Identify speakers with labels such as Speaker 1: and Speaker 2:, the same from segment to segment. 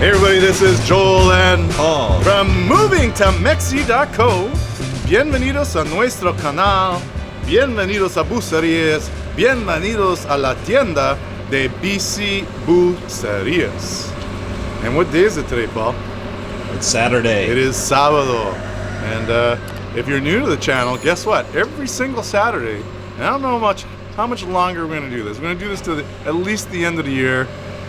Speaker 1: Hey everybody, this is Joel and
Speaker 2: Paul
Speaker 1: from movingtomexi.co. Bienvenidos a nuestro canal. Bienvenidos a Bucerias. Bienvenidos a la tienda de Bici Bucerias. And what day is it today, Paul?
Speaker 2: It's Saturday.
Speaker 1: It is sábado. And if you're new to the channel, guess what? Every single Saturday, and I don't know how much longer we're going to do this. We're going to do this to at least the end of the year.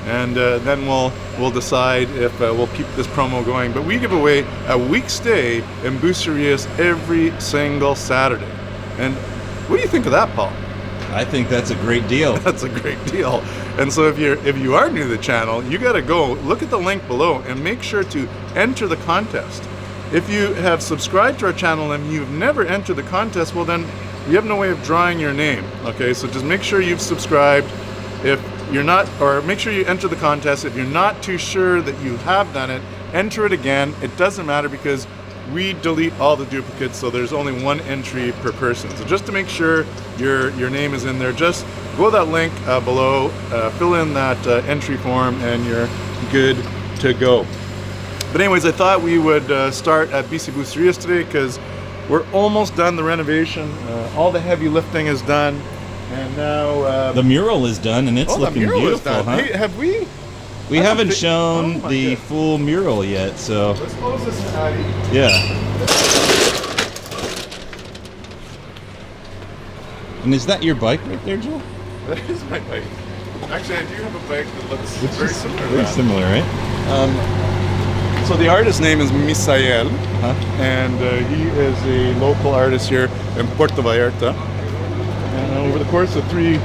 Speaker 1: And then we'll decide if we'll keep this promo going. But we give away a week's stay in Bucerias every single Saturday. And what do you think of that, Paul?
Speaker 2: I think that's a great deal.
Speaker 1: That's a great deal. And so if you are new to the channel, you got to go look at the link below and make sure to enter the contest. If you have subscribed to our channel and you've never entered the contest, well then you have no way of drawing your name. Okay, so just make sure you've subscribed. If you're not, or make sure you enter the contest. If you're not too sure that you have done it, enter it again. It doesn't matter because we delete all the duplicates, so there's only one entry per person. So just to make sure your name is in there, just go to that link below, fill in that entry form, and you're good to go. But anyways, I thought we would start at Bici Bucerias today because we're almost done the renovation. All the heavy lifting is done. And now
Speaker 2: the mural is done, and it's looking beautiful, huh?
Speaker 1: Hey, have we?
Speaker 2: We haven't shown the full mural yet, so
Speaker 1: let's close this, Patty.
Speaker 2: Yeah. And is that your bike right there, Joel?
Speaker 1: That is my bike. Actually, I do have a bike that looks very similar.
Speaker 2: Very similar, right?
Speaker 1: So the artist's name is Misael, and he is a local artist here in Puerto, Vallarta. And over the course of 3+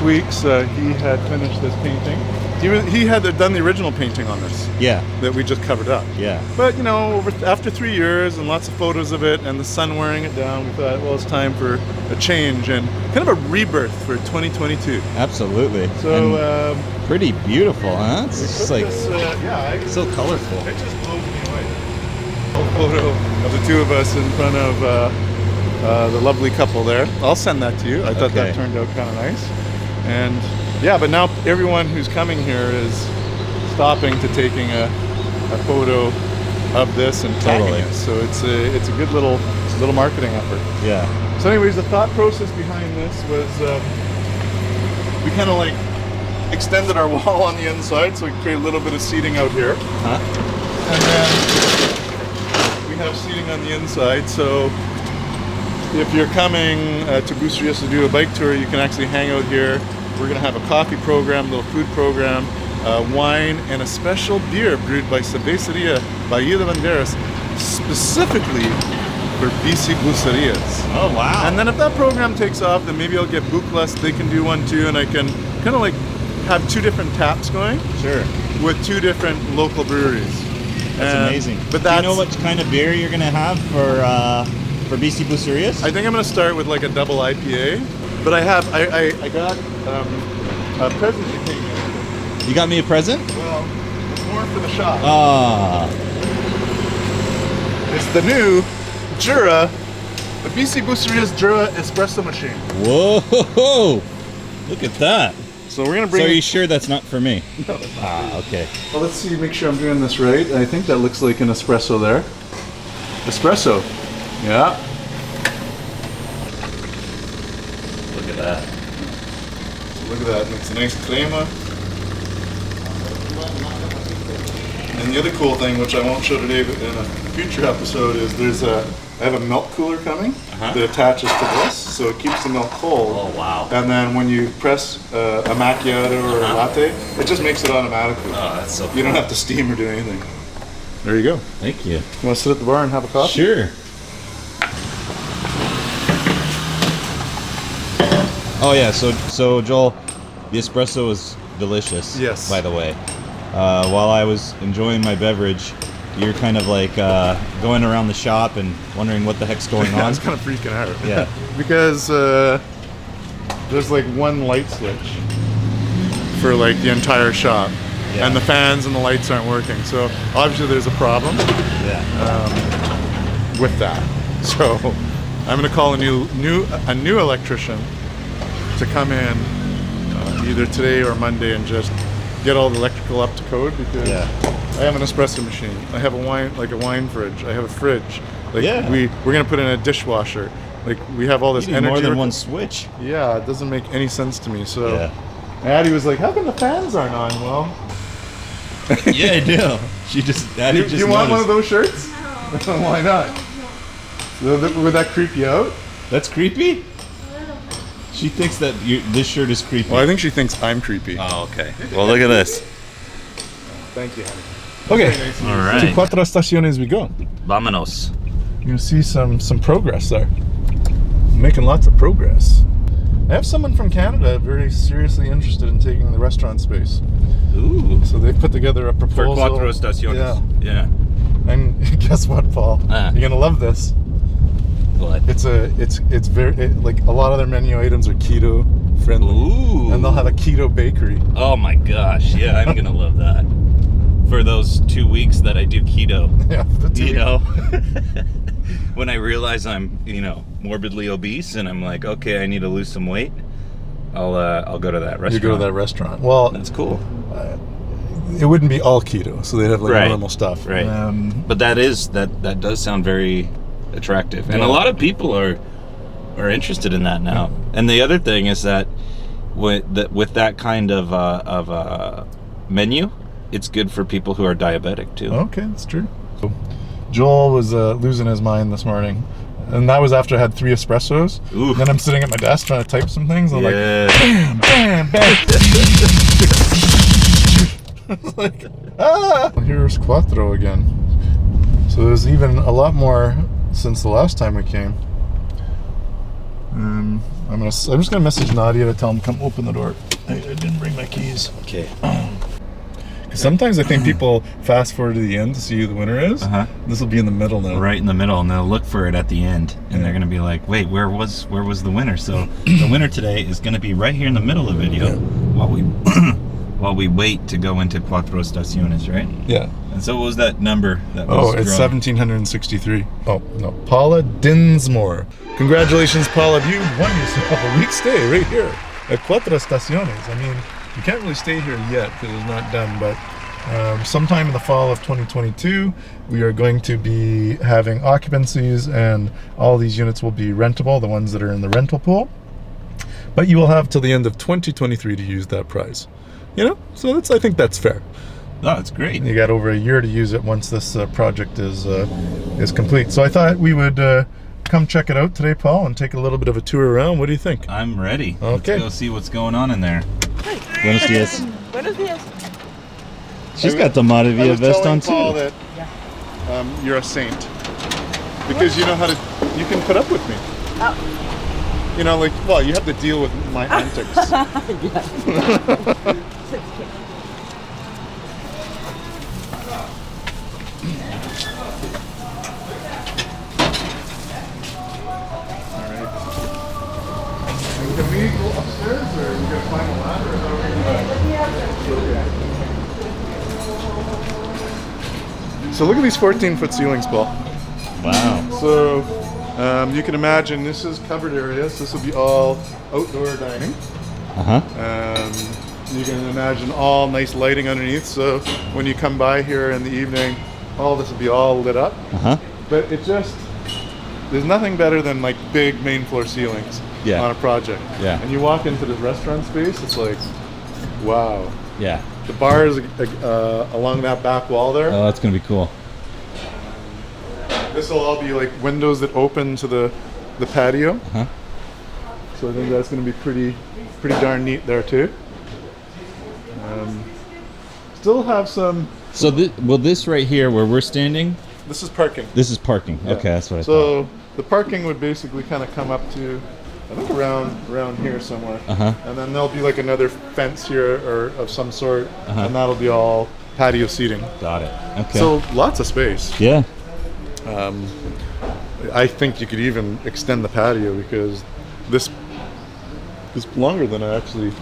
Speaker 1: weeks, he had finished this painting. He had done the original painting on this.
Speaker 2: Yeah. That
Speaker 1: we just covered up.
Speaker 2: Yeah.
Speaker 1: But you know, after 3 years and lots of photos of it and the sun wearing it down, we thought, well, it's time for a change and kind of a rebirth for 2022.
Speaker 2: Absolutely.
Speaker 1: So
Speaker 2: pretty beautiful, huh? It's just like
Speaker 1: so
Speaker 2: colorful.
Speaker 1: It just blows me away. A photo of the two of us in front of the lovely couple there. I'll send that to you. I thought that turned out kind of nice. And yeah, but now everyone who's coming here is stopping to taking a photo of this and tagging it. So it's a good little marketing effort.
Speaker 2: Yeah.
Speaker 1: So anyways, the thought process behind this was we kind of like extended our wall on the inside so we create a little bit of seating out here. And then we have seating on the inside, so if you're coming to Bucerias to do a bike tour, you can actually hang out here. We're going to have a coffee program, a little food program, wine, and a special beer brewed by Cervecería Vallarta specifically for Bici Bucerias.
Speaker 2: Oh, wow.
Speaker 1: And then if that program takes off, then maybe I'll get Buclas. They can do one too, and I can kind of like have 2 different taps going.
Speaker 2: Sure.
Speaker 1: With 2 different local breweries.
Speaker 2: That's amazing. But do you know what kind of beer you're going to have for Bici Bucerias?
Speaker 1: I think I'm going to start with like a double IPA. But I got a present you came in.
Speaker 2: You got me a present?
Speaker 1: Well, it's more for the shop. It's the new Jura, the Bici Bucerias Jura espresso machine.
Speaker 2: Whoa! Look at that.
Speaker 1: So we're gonna bring.
Speaker 2: So are you sure that's not for me?
Speaker 1: No.
Speaker 2: Okay.
Speaker 1: Well, let's see. Make sure I'm doing this right. I think that looks like an espresso there. Espresso. Yeah.
Speaker 2: Look at that.
Speaker 1: Look at that. It's a nice crema. And the other cool thing, which I won't show today, but in a future episode, is I have a milk cooler coming that attaches to this, so it keeps the milk cold.
Speaker 2: Oh, wow.
Speaker 1: And then when you press a macchiato or a latte, it just makes it automatically.
Speaker 2: Oh, that's so cool.
Speaker 1: You don't have to steam or do anything. There you go.
Speaker 2: Thank you.
Speaker 1: You want to sit at the bar and have a coffee?
Speaker 2: Sure. Oh yeah, so Joel, the espresso is delicious.
Speaker 1: Yes.
Speaker 2: By the way, while I was enjoying my beverage, you're kind of like going around the shop and wondering what the heck's going on.
Speaker 1: I was kind of freaking out.
Speaker 2: Yeah.
Speaker 1: Because there's like one light switch for like the entire shop, and the fans and the lights aren't working. So obviously there's a problem. With that. So I'm going to call a new electrician to come in either today or Monday and just get all the electrical up to code, because I have an espresso machine. I have a wine fridge. I have a fridge. Like
Speaker 2: Yeah.
Speaker 1: we're gonna put in a dishwasher. Like we have all this
Speaker 2: You need
Speaker 1: energy.
Speaker 2: more than one switch.
Speaker 1: Yeah, it doesn't make any sense to me. So
Speaker 2: Yeah.
Speaker 1: Addie was like, "How come the fans aren't on?" Well,
Speaker 2: Yeah, I do. She just. Addie
Speaker 1: you,
Speaker 2: just
Speaker 1: you want one of
Speaker 2: noticed.
Speaker 1: those shirts?
Speaker 3: No.
Speaker 1: Why not? Would that creep you out?
Speaker 2: That's creepy. She thinks that this shirt is creepy.
Speaker 1: Well, I think she thinks I'm creepy.
Speaker 2: Oh, okay. Well, look at this.
Speaker 1: Thank you, honey.
Speaker 3: Okay.
Speaker 1: Very nice of you.
Speaker 2: All
Speaker 1: To
Speaker 2: right.
Speaker 1: Cuatro Estaciones we go.
Speaker 2: Vámonos.
Speaker 1: You see some progress there. Making lots of progress. I have someone from Canada very seriously interested in taking the restaurant space.
Speaker 2: Ooh.
Speaker 1: So they've put together a
Speaker 2: For
Speaker 1: proposal.
Speaker 2: Cuatro Estaciones.
Speaker 1: Yeah.
Speaker 2: Yeah.
Speaker 1: And guess what, Paul? You're gonna love this.
Speaker 2: What?
Speaker 1: It's very like a lot of their menu items are keto friendly.
Speaker 2: Ooh.
Speaker 1: And they'll have a keto bakery.
Speaker 2: Oh my gosh. Yeah, I'm gonna love that. For those 2 weeks that I do keto.
Speaker 1: Yeah.
Speaker 2: You know, when I realize I'm, morbidly obese and I'm like, okay, I need to lose some weight, I'll go to that restaurant.
Speaker 1: You go to that restaurant. Well,
Speaker 2: That's cool.
Speaker 1: it wouldn't be all keto, so they'd have like
Speaker 2: Right.
Speaker 1: normal stuff.
Speaker 2: Right. But that does sound very attractive, and
Speaker 1: Yeah.
Speaker 2: a lot of people are interested in that now. And the other thing is that with that kind of menu, it's good for people who are diabetic too.
Speaker 1: Okay, that's true. Joel was losing his mind this morning, and that was after I had 3 espressos.
Speaker 2: Ooh.
Speaker 1: Then I'm sitting at my desk trying to type some things. And I'm
Speaker 2: Yeah.
Speaker 1: like, bam, bam, bam. Like, ah! Here's Cuatro again. So there's even a lot more since the last time we came. I'm just gonna message Nadia to tell him to come open the door. I didn't bring my keys.
Speaker 2: Okay.
Speaker 1: Sometimes I think people fast forward to the end to see who the winner is.
Speaker 2: Uh-huh.
Speaker 1: This will be in the middle now.
Speaker 2: Right in the middle, and they'll look for it at the end, and they're gonna be like, "Wait, where was the winner?" So the winner today is gonna be right here in the middle of the video, while we wait to go into Cuatro Estaciones, right?
Speaker 1: Yeah.
Speaker 2: And so what was that number? That was
Speaker 1: Oh, it's
Speaker 2: drawn?
Speaker 1: 1763. Oh, no. Paula Dinsmore. Congratulations, Paula. You won yourself a week stay right here at Cuatro Estaciones. I mean, you can't really stay here yet because it's not done, but sometime in the fall of 2022, we are going to be having occupancies, and all these units will be rentable, the ones that are in the rental pool. But you will have till the end of 2023 to use that prize. So I think that's fair.
Speaker 2: Oh, it's great.
Speaker 1: You got over a year to use it once this project is complete. So I thought we would come check it out today, Paul, and take a little bit of a tour around. What do you think?
Speaker 2: I'm ready.
Speaker 1: Okay.
Speaker 2: Let's go see what's going on in there. Buenos dias.
Speaker 3: Buenos dias.
Speaker 2: She's got the Maravilla vest on too.
Speaker 1: Paul that you're a saint because you know how to. You can put up with me.
Speaker 3: Oh.
Speaker 1: You have to deal with my antics. Can we go upstairs, or are we gonna climb a ladder? Or how are we gonna... So look at these 14-foot ceilings, Paul.
Speaker 2: Wow.
Speaker 1: So you can imagine this is covered areas. This will be all outdoor dining. You can imagine all nice lighting underneath. So when you come by here in the evening, all this will be all lit up. But there's nothing better than like big main floor ceilings.
Speaker 2: Yeah.
Speaker 1: On a project.
Speaker 2: Yeah.
Speaker 1: And you walk into this restaurant space, it's like, wow.
Speaker 2: Yeah.
Speaker 1: The bar is along that back wall there.
Speaker 2: Oh, that's gonna be cool.
Speaker 1: This will all be like windows that open to the patio. So I think that's going to be pretty darn neat there too. Still have some.
Speaker 2: So this right here where we're standing,
Speaker 1: This is parking.
Speaker 2: this is parking.
Speaker 1: Yeah.
Speaker 2: Okay, that's what I thought.
Speaker 1: So the parking would basically kind of come up to, I think around here somewhere. And then there'll be like another fence here or of some sort, and that'll be all patio seating.
Speaker 2: Got it. Okay.
Speaker 1: So lots of space.
Speaker 2: yeah.
Speaker 1: I think you could even extend the patio because this is longer than I actually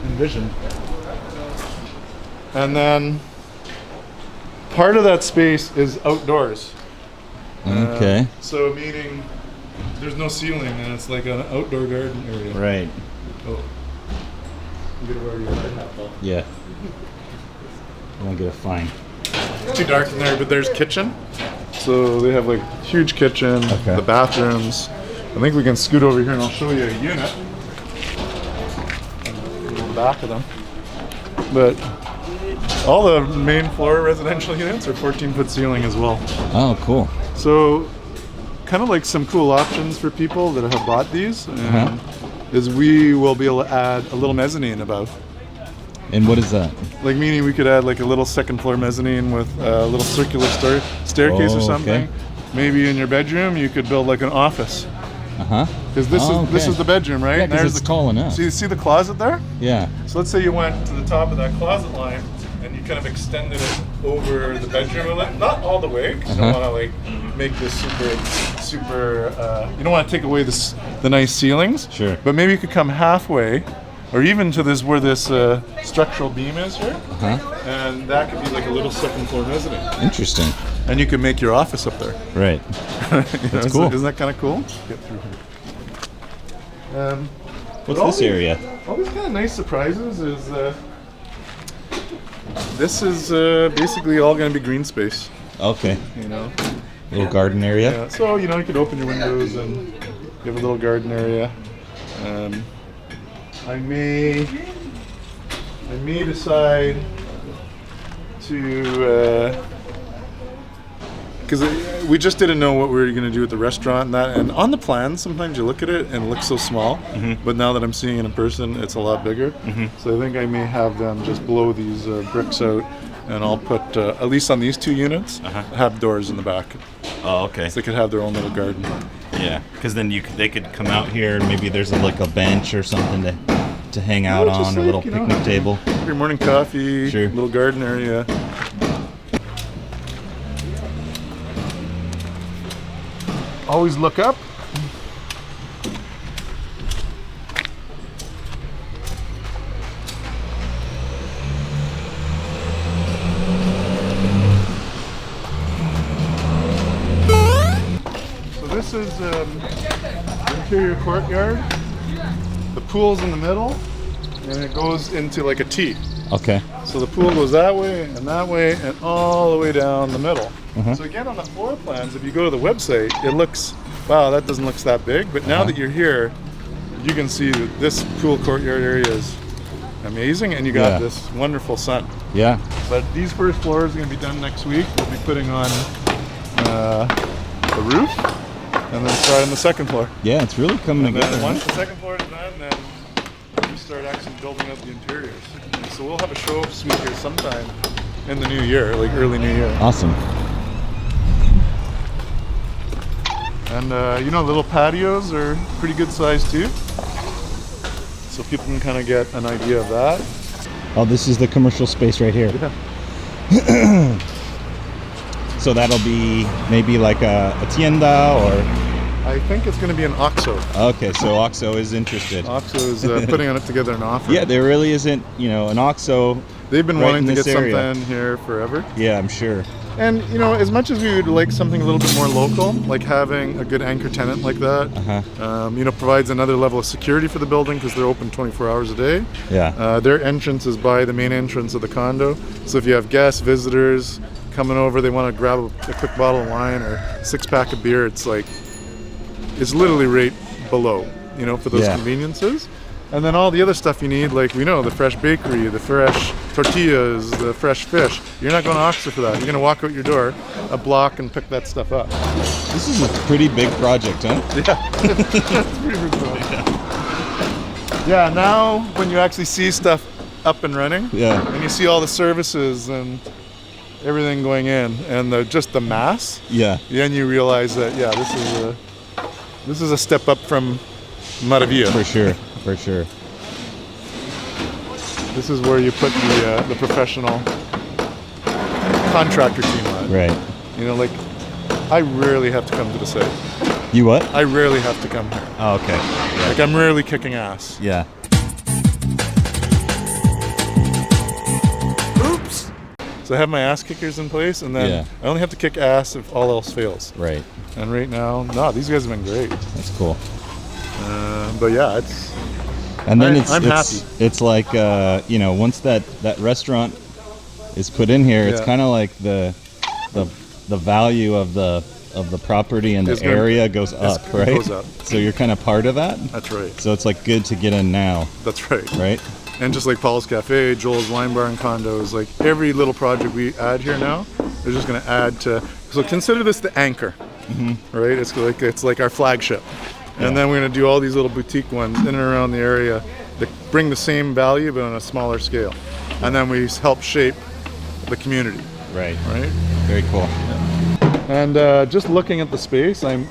Speaker 1: envisioned. And then part of that space is outdoors.
Speaker 2: Okay.
Speaker 1: So meaning there's no ceiling and it's like an outdoor garden area.
Speaker 2: Right.
Speaker 1: Oh. You gotta wear your hard hat, Paul.
Speaker 2: Yeah. I won't get a fine.
Speaker 1: too dark in there, but there's kitchen. So they have like huge kitchen, the bathrooms. I think we can scoot over here and I'll show you a unit. The back of them. But all the main floor residential units are 14-foot ceiling as well.
Speaker 2: Oh, cool.
Speaker 1: So kind of like some cool options for people that have bought these is we will be able to add a little mezzanine above.
Speaker 2: And what is that?
Speaker 1: Like meaning we could add like a little second floor mezzanine with a little circular staircase or something.
Speaker 2: Okay.
Speaker 1: Maybe in your bedroom you could build like an office. Because this is the bedroom, right?
Speaker 2: Yeah, because it's tall enough.
Speaker 1: So you see the closet there?
Speaker 2: Yeah.
Speaker 1: So let's say you went to the top of that closet line and you kind of extended it over the bedroom a little, not all the way, because you don't want to like make this super. You don't want to take away the nice ceilings.
Speaker 2: Sure.
Speaker 1: But maybe you could come halfway, or even to this where this structural beam is here, and that could be like a little second floor mezzanine.
Speaker 2: Interesting.
Speaker 1: And you can make your office up there.
Speaker 2: Right. That's cool.
Speaker 1: Isn't that kind of cool? Get through here.
Speaker 2: What's this area?
Speaker 1: All these kind of nice surprises is this is basically all going to be green space.
Speaker 2: Okay.
Speaker 1: You know,
Speaker 2: Little garden area.
Speaker 1: yeah. So you know you could open your windows and you have a little garden area. I may decide to. Because we just didn't know what we were going to do with the restaurant and that. And on the plan, sometimes you look at it and it looks so small. But now that I'm seeing it in person, it's a lot bigger. So I think I may have them just blow these bricks out, and I'll put at least on these two units have doors in the back,
Speaker 2: Oh, okay.
Speaker 1: so they could have their own little garden.
Speaker 2: Yeah, because then they could come out here and maybe there's like a bench or something to hang out
Speaker 1: just
Speaker 2: on, a
Speaker 1: like,
Speaker 2: little
Speaker 1: you know,
Speaker 2: picnic table.
Speaker 1: Your morning coffee,
Speaker 2: Sure.
Speaker 1: little garden area. Always look up. So this is the interior courtyard. The pool's in the middle, and it goes into like a T.
Speaker 2: Okay.
Speaker 1: So the pool goes that way, and all the way down the middle. So again, on the floor plans, if you go to the website, it looks, wow, that doesn't look that big. But now that you're here, you can see that this pool courtyard area is amazing, and you got this wonderful sun.
Speaker 2: Yeah.
Speaker 1: But these first floors are going to be done next week. We'll be putting on the roof, and then start on the second floor.
Speaker 2: Yeah, it's really coming
Speaker 1: And
Speaker 2: together.
Speaker 1: then once the second floor is done, then we start actually building up the interiors. And so we'll have a show suite here sometime in the new year, like early new year.
Speaker 2: Awesome.
Speaker 1: And you know, little patios are pretty good size too. So people can kind of get an idea of that.
Speaker 2: Oh, this is the commercial space right here.
Speaker 1: Yeah.
Speaker 2: So that'll be maybe like a tienda or...
Speaker 1: I think it's going to be an OXXO.
Speaker 2: Okay, so OXXO is interested.
Speaker 1: OXXO is putting on it together an offer.
Speaker 2: Yeah, there really isn't, an OXXO.
Speaker 1: They've been
Speaker 2: right
Speaker 1: wanting
Speaker 2: in
Speaker 1: to
Speaker 2: this
Speaker 1: get
Speaker 2: area.
Speaker 1: something here forever.
Speaker 2: Yeah, I'm sure.
Speaker 1: And you know, as much as we would like something a little bit more local, like having a good anchor tenant like that, provides another level of security for the building because they're open 24 hours a day.
Speaker 2: Yeah.
Speaker 1: Their entrance is by the main entrance of the condo. So if you have guests, visitors coming over, they want to grab a quick bottle of wine or 6-pack of beer, it's literally right below, for those conveniences. And then all the other stuff you need, like we know, the fresh bakery, the fresh tortillas, the fresh fish. You're not going to OXXO for that. You're going to walk out your door a block and pick that stuff up.
Speaker 2: This is a pretty big project, huh?
Speaker 1: Yeah, it's pretty big project. Yeah, now when you actually see stuff up and running, and you see all the services and everything going in, and just the mass, then you realize that this is a step up from Maravilla.
Speaker 2: For sure.
Speaker 1: This is where you put the professional contractor team on.
Speaker 2: Right.
Speaker 1: I rarely have to come to the site.
Speaker 2: You what?
Speaker 1: I rarely have to come here.
Speaker 2: Oh, okay. Yeah.
Speaker 1: I'm rarely kicking ass.
Speaker 2: Yeah.
Speaker 1: Oops! So I have my ass kickers in place, and then I only have to kick ass if all else fails.
Speaker 2: Right.
Speaker 1: And right now, these guys have been great.
Speaker 2: That's cool.
Speaker 1: But yeah, it's...
Speaker 2: And then
Speaker 1: I'm happy.
Speaker 2: It's like, once that restaurant is put in here, it's
Speaker 1: Yeah.
Speaker 2: kind of like the value of the property and
Speaker 1: It's
Speaker 2: the
Speaker 1: gonna-
Speaker 2: area goes up,
Speaker 1: it
Speaker 2: right?
Speaker 1: goes up.
Speaker 2: So you're kind of part of that.
Speaker 1: That's right.
Speaker 2: So it's like good to get in now,
Speaker 1: That's right.
Speaker 2: right?
Speaker 1: And just like Paul's Cafe, Joel's Wine Bar and Condos, like every little project we add here now is just going to add to. So consider this the anchor, right? It's like our flagship, and then we're going to do all these little boutique ones in and around the area that bring the same value but on a smaller scale, and then we help shape the community,
Speaker 2: Right.
Speaker 1: right?
Speaker 2: Very cool.
Speaker 1: And just looking at the space, I'm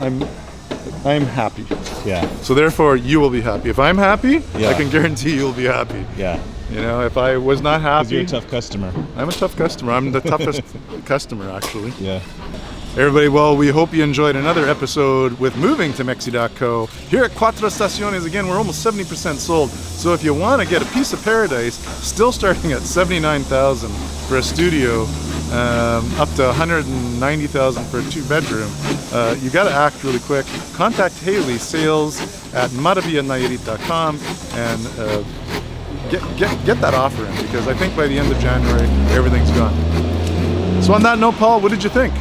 Speaker 1: happy.
Speaker 2: Yeah.
Speaker 1: So therefore, you will be happy. If I'm happy,
Speaker 2: Yeah.
Speaker 1: I can guarantee you'll be happy.
Speaker 2: Yeah.
Speaker 1: You know, if I was not
Speaker 2: Because
Speaker 1: happy,
Speaker 2: you're a tough customer.
Speaker 1: I'm a tough customer. I'm the toughest customer, actually.
Speaker 2: Yeah.
Speaker 1: Everybody, well, we hope you enjoyed another episode with Moving to Mexi.co. Here at Cuatro Estaciones, again, we're almost 70% sold. So if you want to get a piece of paradise, still starting at $79,000 for a studio, up to $190,000 for a 2-bedroom, you got to act really quick. Contact Haley, sales@maravillanayarit.com, and get that offer in, because I think by the end of January, everything's gone. So on that note, Paul, what did you think?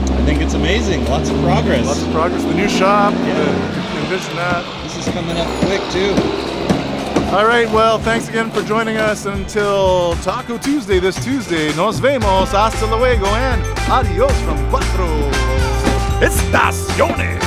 Speaker 2: I think it's amazing. Lots of progress.
Speaker 1: Lots of progress. The new shop,
Speaker 2: Yeah.
Speaker 1: envision that.
Speaker 2: This is coming up quick too.
Speaker 1: All right, well, thanks again for joining us until Taco Tuesday this Tuesday. Nos vemos, hasta luego, and adios from Cuatro Estaciones.